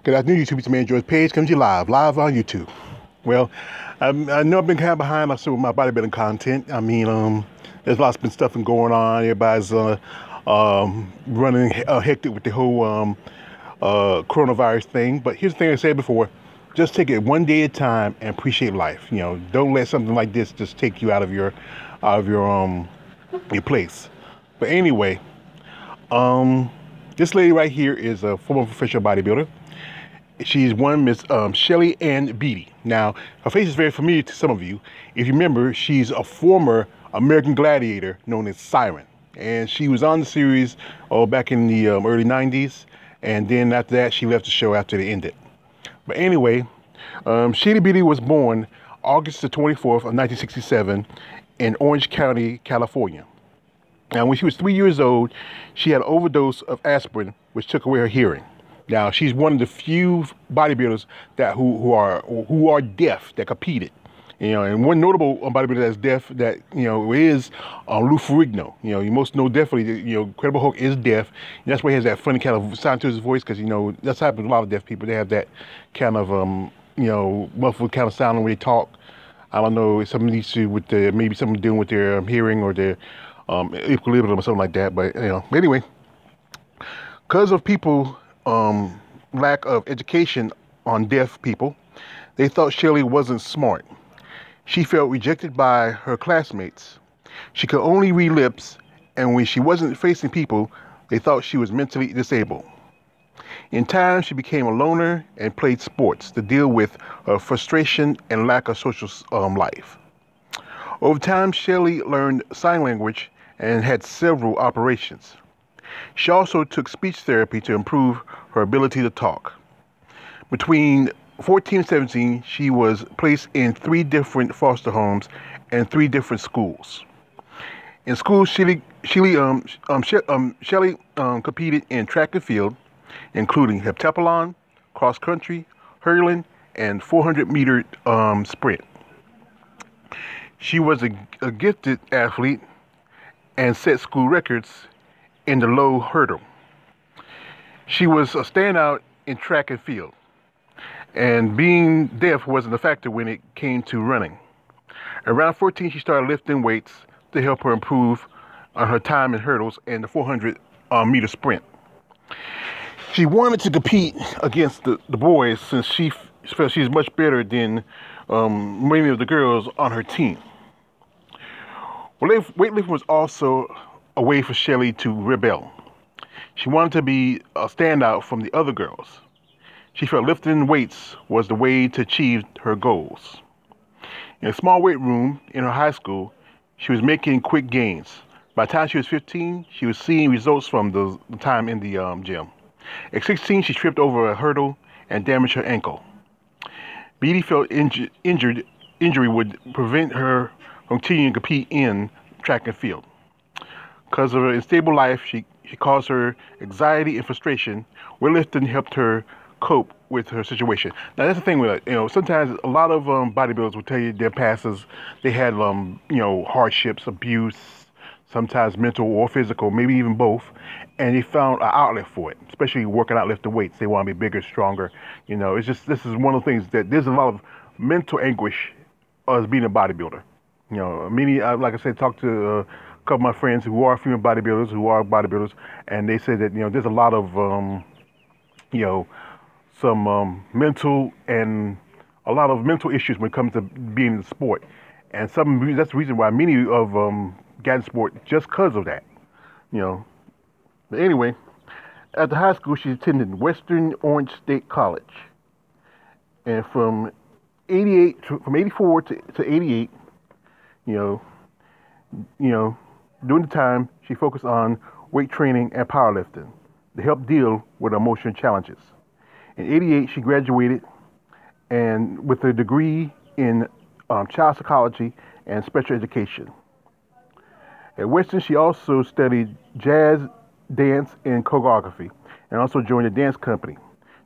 Good afternoon, YouTube. It's Man George Page coming to you live on YouTube. Well, I know I've been kind of behind myself with my bodybuilding content. I mean, there's lots of stuff going on. Everybody's running hectic with the whole coronavirus thing. But here's the thing I said before: just take it one day at a time and appreciate life. You know, don't let something like this just take you out of your place. But anyway, this lady right here is a former professional bodybuilder. She's one Miss Shelley and Beattie. Now, her face is very familiar to some of you. If you remember, she's a former American gladiator known as SIREN. And she was on the series back in the early 90s. And then after that, she left the show after they ended. But anyway, Shelley Beattie was born August the 24th of 1967 in Orange County, California. Now, when she was 3 years old, she had an overdose of aspirin, which took away her hearing. Now, she's one of the few bodybuilders that who are deaf that competed. You know, and one notable bodybuilder that's deaf that, you know, is Lou Ferrigno. You know, you most know definitely, you know, Incredible Hulk is deaf. And that's why he has that funny kind of sound to his voice, because, you know, that's happens to a lot of deaf people. They have that kind of, you know, muffled kind of sound when they talk. I don't know, something needs to with the, maybe something doing with their hearing or their equilibrium or something like that. But, you know, anyway, because of people, lack of education on deaf people, they thought Shelley wasn't smart. She felt rejected by her classmates. She could only read lips, and when she wasn't facing people, they thought she was mentally disabled. In time, she became a loner and played sports to deal with her frustration and lack of social life. Over time, Shelley learned sign language and had several operations. She also took speech therapy to improve her ability to talk. Between 14 and 17, she was placed in 3 different foster homes and 3 different schools. In school, Shelley competed in track and field, including heptathlon, cross country, hurling, and 400-meter sprint. She was a gifted athlete and set school records in the low hurdle. She was a standout in track and field, and being deaf wasn't a factor when it came to running. Around 14, she started lifting weights to help her improve on her time in hurdles and the 400-meter sprint. She wanted to compete against the boys since she felt she's much better than many of the girls on her team. Well, weightlifting was also a way for Shelley to rebel. She wanted to be a standout from the other girls. She felt lifting weights was the way to achieve her goals. In a small weight room in her high school, she was making quick gains. By the time she was 15, she was seeing results from the time in the gym. At 16, she tripped over a hurdle and damaged her ankle. Beattie felt injury would prevent her from continuing to compete in track and field. Because of her unstable life, she caused her anxiety and frustration. Weightlifting helped her cope with her situation. Now, that's the thing with it. You know, sometimes a lot of bodybuilders will tell you their passes, they had, you know, hardships, abuse, sometimes mental or physical, maybe even both, and they found an outlet for it, especially working out, lifting weights. They want to be bigger, stronger. You know, it's just, this is one of the things that there's a lot of mental anguish as being a bodybuilder. You know, many, like I said, talked to a couple of my friends who are female bodybuilders, and they said that, you know, there's a lot of, you know, some mental and a lot of mental issues when it comes to being in the sport. And that's the reason why many of got in sport, just because of that, you know. But anyway, at the high school, she attended Western Orange State College. And from 84 to 88, you know, during the time, she focused on weight training and powerlifting to help deal with emotional challenges. In 88, she graduated and with a degree in child psychology and special education. At Western, she also studied jazz, dance, and choreography, and also joined a dance company.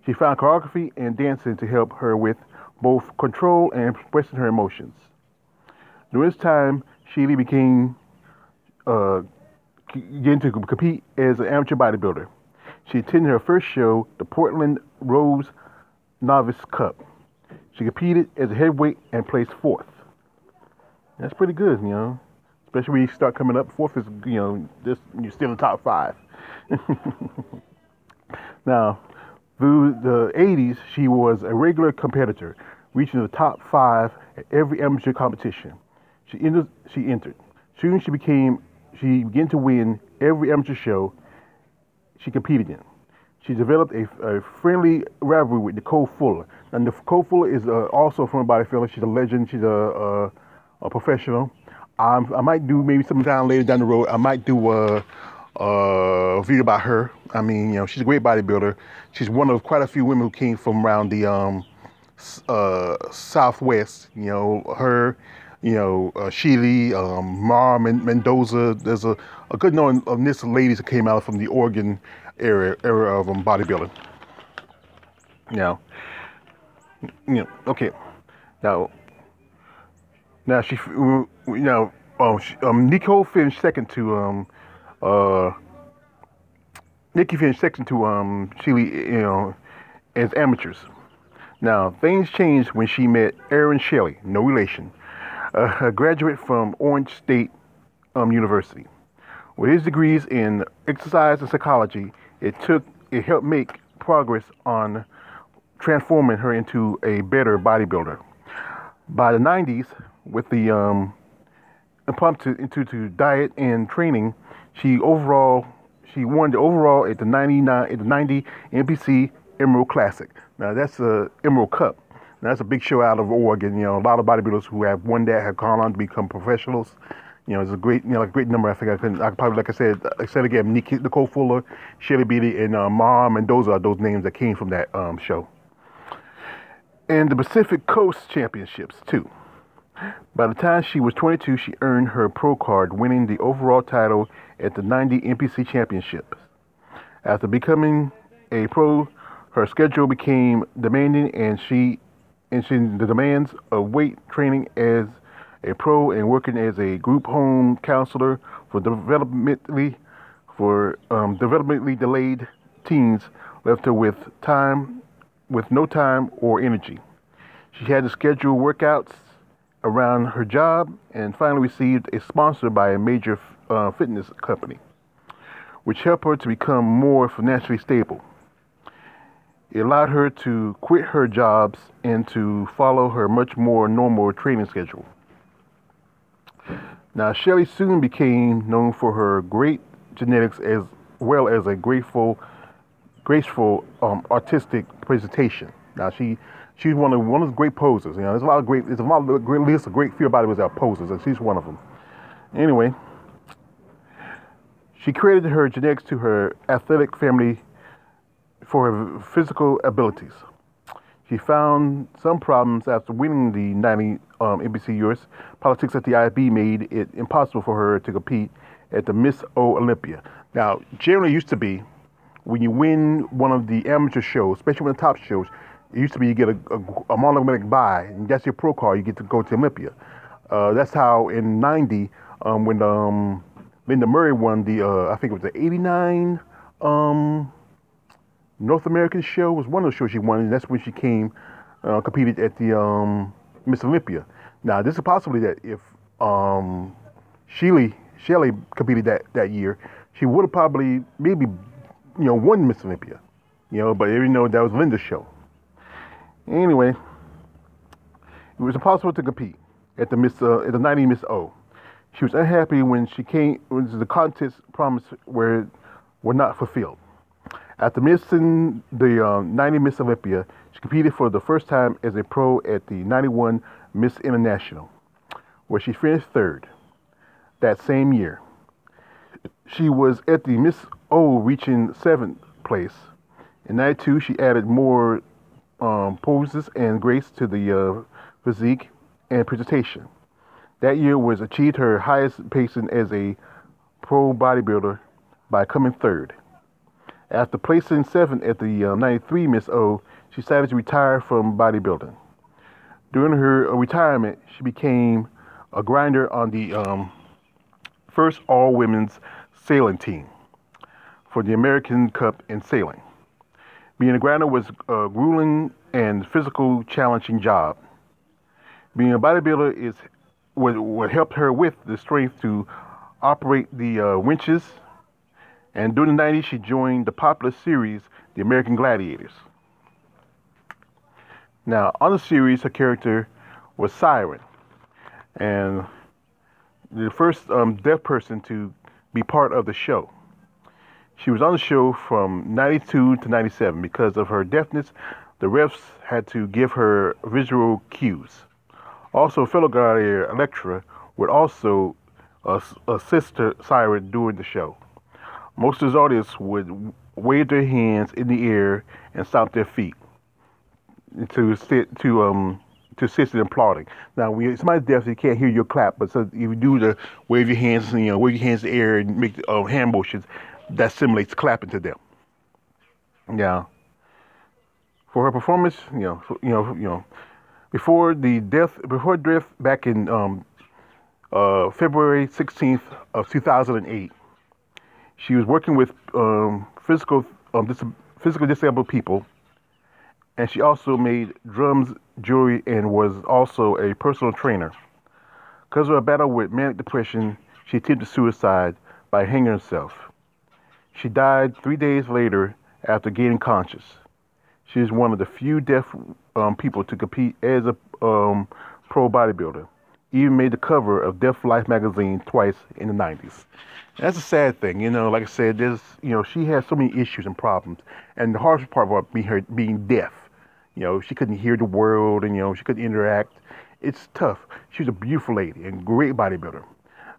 She found choreography and dancing to help her with both control and expressing her emotions. During this time, Shelley began to compete as an amateur bodybuilder. She attended her first show, the Portland Rose Novice Cup. She competed as a heavyweight and placed fourth. That's pretty good, you know. Especially when you start coming up. Fourth is, you know, you're still in the top five. Now, through the 80s, she was a regular competitor, reaching the top five at every amateur competition she entered. Soon she began to win every amateur show she competed in. She developed a friendly rivalry with Nicole Fuller. And Nicole Fuller is also from bodybuilding. She's a legend. She's a professional. I might do maybe sometime later down the road. I might do a video about her. I mean, you know, she's a great bodybuilder. She's one of quite a few women who came from around the Southwest. You know, her, you know, Shelley, Mara Mendoza. There's a good number of this ladies that came out from the Oregon area of bodybuilding. Okay. Now she, Nicole finished second to Nikki finished second to Shelley, you know, as amateurs. Now things changed when she met Aaron Shelley, no relation, a graduate from Orange State University. With his degrees in exercise and psychology, it helped make progress on transforming her into a better bodybuilder. By the 90s, with the impromptu into diet and training, she won the overall at the 90 NPC Emerald Classic. Now that's the Emerald Cup. Now, that's a big show out of Oregon. You know, a lot of bodybuilders who have won that have gone on to become professionals. You know, it's a great, you know, a great number. I think I could probably, like I said again, Nicole Fuller, Shelley, Beattie, and Mara Mendoza are those names that came from that show. And the Pacific Coast Championships too. By the time she was 22, she earned her pro card, winning the overall title at the 90 NPC Championship. After becoming a pro, her schedule became demanding, and the demands of weight training as a pro and working as a group home counselor for developmentally delayed teens left her with no time or energy. She had to schedule workouts around her job and finally received a sponsor by a major fitness company, which helped her to become more financially stable. It allowed her to quit her jobs and to follow her much more normal training schedule. Now, Shelley soon became known for her great genetics as well as a graceful artistic presentation. Now, she's one of the great posers. You know, there's a lot of great lists of great field bodybuilders that are posers, and she's one of them. Anyway, she credited her genetics to her athletic family for her physical abilities. She found some problems after winning the 90 NPC US. Politics at the IFBB made it impossible for her to compete at the Miss Olympia. Now, generally used to be, when you win one of the amateur shows, especially one of the top shows, it used to be you get a automatic buy, and that's your pro card, you get to go to Olympia. That's how in 90, when Linda Murray won the, I think it was the 89 North American show, was one of the shows she won, and that's when she competed at the Miss Olympia. Now, this is possibly that if Shelley competed that year, she would have probably maybe, you know, won Miss Olympia, you know, but you know that was Linda's show. Anyway, it was impossible to compete at the 90 Miss O. She was unhappy when the contest promised were not fulfilled. After missing the 90 Miss Olympia, she competed for the first time as a pro at the 91 Miss International, where she finished third that same year. She was at the Miss O, reaching 7th place. In 92, she added more poses and grace to the physique and presentation. That year was achieved her highest placing as a pro bodybuilder by coming third. After placing 7th at the 93 Miss O, she decided to retire from bodybuilding. During her retirement, she became a grinder on the first all-women's sailing team for the American Cup in sailing. Being a grinder was a grueling and physical challenging job. Being a bodybuilder is what helped her with the strength to operate the winches. And during the 90s, she joined the popular series, The American Gladiators. Now, on the series, her character was SIREN, and the first deaf person to be part of the show. She was on the show from 92 to 97. Because of her deafness, the refs had to give her visual cues. Also, fellow gladiator Electra would also assist SIREN during the show. Most of his audience would wave their hands in the air and stomp their feet to assist in applauding. Now, when somebody's deaf, they can't hear your clap, but so if you do the wave your hands, wave your hands in the air and make hand motions, that simulates clapping to them. Now, for her performance, before death back in February 16th of 2008, she was working with physically disabled people, and she also made drums, jewelry, and was also a personal trainer. Because of her battle with manic depression, she attempted suicide by hanging herself. She died 3 days later after gaining conscious. She is one of the few deaf people to compete as a pro bodybuilder. Even made the cover of Deaf Life magazine twice in the 90s. And that's a sad thing, like I said, she has so many issues and problems. And the hardest part about her being deaf, she couldn't hear the world and, she couldn't interact. It's tough. She was a beautiful lady and great bodybuilder.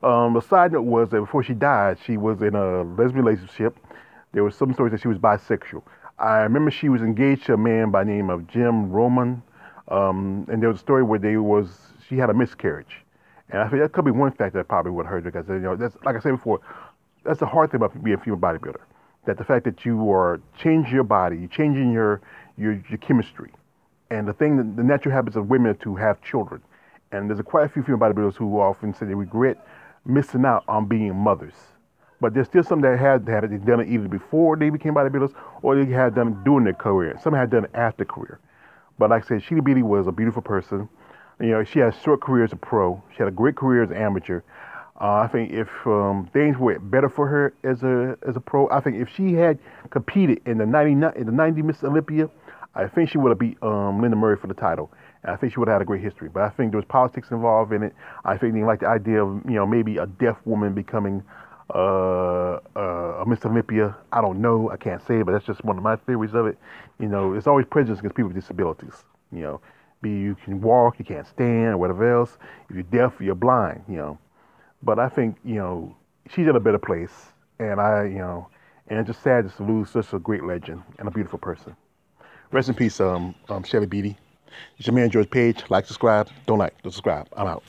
The side note was that before she died, she was in a lesbian relationship. There was some stories that she was bisexual. I remember she was engaged to a man by the name of Jim Roman. And there was a story where she had a miscarriage. And I think that could be one factor that probably would hurt her, because, that's, like I said before, that's the hard thing about being a female bodybuilder. That the fact that you are changing your body, you're changing your chemistry. And the natural habits of women are to have children. And there's quite a few female bodybuilders who often say they regret missing out on being mothers. But there's still some that had it. They've done it either before they became bodybuilders or they had done it during their career. Some had done it after career. But like I said, Shelley Beattie was a beautiful person. She had a short career as a pro. She had a great career as an amateur. I think if things went better for her as a pro, I think if she had competed in the 90 Miss Olympia, I think she would have beat Linda Murray for the title. And I think she would have had a great history. But I think there was politics involved in it. I think they like the idea of maybe a deaf woman becoming a Miss Olympia. I don't know. I can't say, but that's just one of my theories of it. It's always prejudice against people with disabilities. You can walk, you can't stand, or whatever else. If you're deaf, you're blind. But I think she's in a better place, and and it's just sad just to lose such a great legend and a beautiful person. Rest in peace, Shelley Beattie. It's your man George Page. Like, subscribe. Don't subscribe. I'm out.